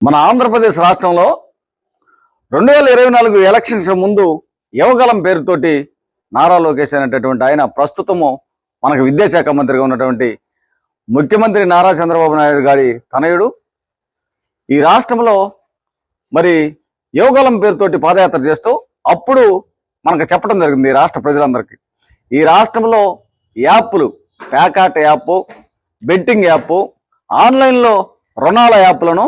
మన ఆంధ్రప్రదేశ్ రాష్ట్రంలో 2024 ఎలక్షన్స్ ముందు యువగలం పేరుతోటి నారా లోకేష్ అనేటటువంటి ఆయన ప్రస్తుతము మనకు విద్యాశాఖ మంత్రిగా ఉన్నటువంటి ముఖ్యమంత్రి నారా చంద్రబాబు నాయుడు గారి తనయుడు ఈ రాష్ట్రంలో మరి యువగలం పేరుతోటి పాదయాత్ర చేస్తూ అప్పుడు మనకు చెప్పడం జరిగింది రాష్ట్ర ప్రజలందరికీ ఈ రాష్ట్రంలో యాప్లు ప్యాకాట్ యాప్, బెట్టింగ్ యాప్, ఆన్లైన్లో రుణాల యాప్లను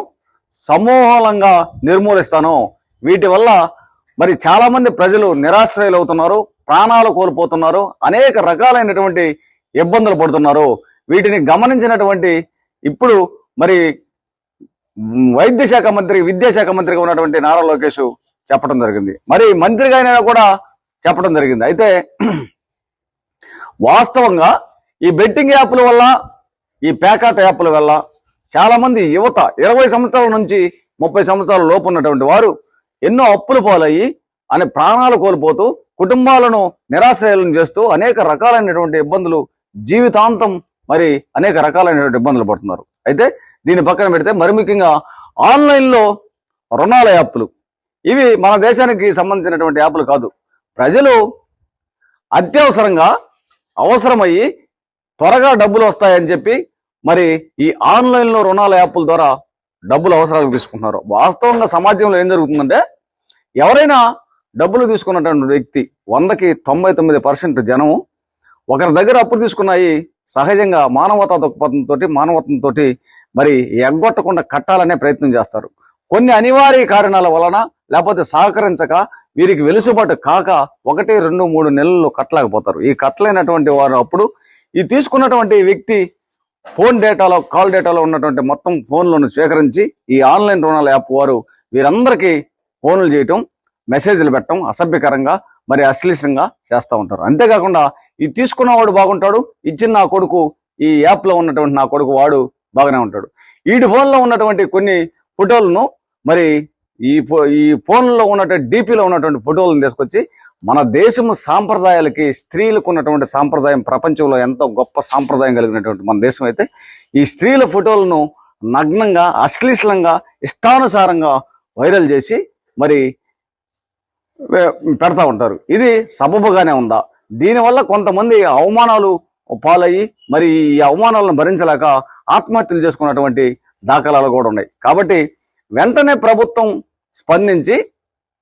సమూలంగా నిర్మూలిస్తాను. వీటి వల్ల మరి చాలా మంది ప్రజలు నిరాశ్రయులు అవుతున్నారు, ప్రాణాలు కోల్పోతున్నారు, అనేక రకాలైనటువంటి ఇబ్బందులు పడుతున్నారు. వీటిని గమనించినటువంటి ఇప్పుడు మరి విద్యాశాఖ మంత్రిగా ఉన్నటువంటి నారా లోకేష్ చెప్పడం జరిగింది. మరి మంత్రిగా అయినా కూడా చెప్పడం జరిగింది. అయితే వాస్తవంగా ఈ బెట్టింగ్ యాప్ల వల్ల, ఈ ప్యాకాట్ యాప్ల వల్ల చాలా మంది యువత 20 సంవత్సరాల నుంచి 30 సంవత్సరాల లోపు ఉన్నటువంటి వారు ఎన్నో అప్పుల పాలయ్యి ప్రాణాలు కోల్పోతూ కుటుంబాలను నిరాశ్రయాలను చేస్తూ అనేక రకాలైనటువంటి ఇబ్బందులు, జీవితాంతం మరి అనేక రకాలైనటువంటి ఇబ్బందులు పడుతున్నారు. అయితే దీని పక్కన పెడితే మరి ముఖ్యంగా ఆన్లైన్లో రుణాల యాప్లు, ఇవి మన దేశానికి సంబంధించినటువంటి యాప్లు కాదు. ప్రజలు అత్యవసరంగా అవసరమయ్యి త్వరగా డబ్బులు వస్తాయని చెప్పి మరి ఈ ఆన్లైన్లో రుణాల యాప్ల ద్వారా డబ్బులు అవసరాలకు తీసుకుంటున్నారు. వాస్తవంగా సమాజంలో ఏం జరుగుతుందంటే ఎవరైనా డబ్బులు తీసుకున్నటువంటి వ్యక్తి 100కి 99% జనము ఒకరి దగ్గర అప్పులు తీసుకున్నాయి సహజంగా మానవతా దృక్పథంతో మానవత్వంతో మరి ఎగ్గొట్టకుండా కట్టాలనే ప్రయత్నం చేస్తారు. కొన్ని అనివార్య కారణాల వలన లేకపోతే సహకరించక వీరికి వెలుసుబాటు కాక 1, 2, 3 నెలలు కట్టలేకపోతారు. ఈ కట్టలేనటువంటి వారు అప్పుడు ఈ తీసుకున్నటువంటి వ్యక్తి ఫోన్ డేటాలో, కాల్ డేటాలో ఉన్నటువంటి మొత్తం ఫోన్లను స్వీకరించి ఈ ఆన్లైన్ రుణాల యాప్ వారు వీరందరికీ ఫోన్లు చేయటం, మెసేజ్లు పెట్టడం అసభ్యకరంగా మరి అశ్లీలంగా చేస్తూ ఉంటారు. అంతేకాకుండా ఈ తీసుకున్నవాడు బాగుంటాడు, ఇచ్చిన నా కొడుకు, ఈ యాప్లో ఉన్నటువంటి నా కొడుకు వాడు బాగానే ఉంటాడు. వీడి ఫోన్లో ఉన్నటువంటి కొన్ని ఫోటోలను మరి ఈ ఫోన్లో ఉన్నటువంటి డీపీలో ఉన్నటువంటి ఫోటోలను తీసుకొచ్చి మన దేశము సాంప్రదాయాలకి, స్త్రీలకు ఉన్నటువంటి సాంప్రదాయం, ప్రపంచంలో ఎంతో గొప్ప సాంప్రదాయం కలిగినటువంటి మన దేశం అయితే ఈ స్త్రీల ఫోటోలను నగ్నంగా, అశ్లీలంగా, ఇష్టానుసారంగా వైరల్ చేసి మరి పెడతా ఉంటారు. ఇది సబబుగానే ఉందా? దీనివల్ల కొంతమంది అవమానాలు పాలయ్యి మరి ఈ అవమానాలను భరించలేక ఆత్మహత్యలు చేసుకున్నటువంటి దాఖలాలు కూడా ఉన్నాయి. కాబట్టి వెంటనే ప్రభుత్వం స్పందించి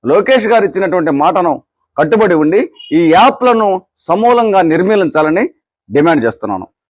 లోకేష్ గారు ఇచ్చినటువంటి మాటను కట్టుబడి ఉండి ఈ యాప్లను సమూలంగా నిర్మూలించాలని డిమాండ్ చేస్తున్నాను.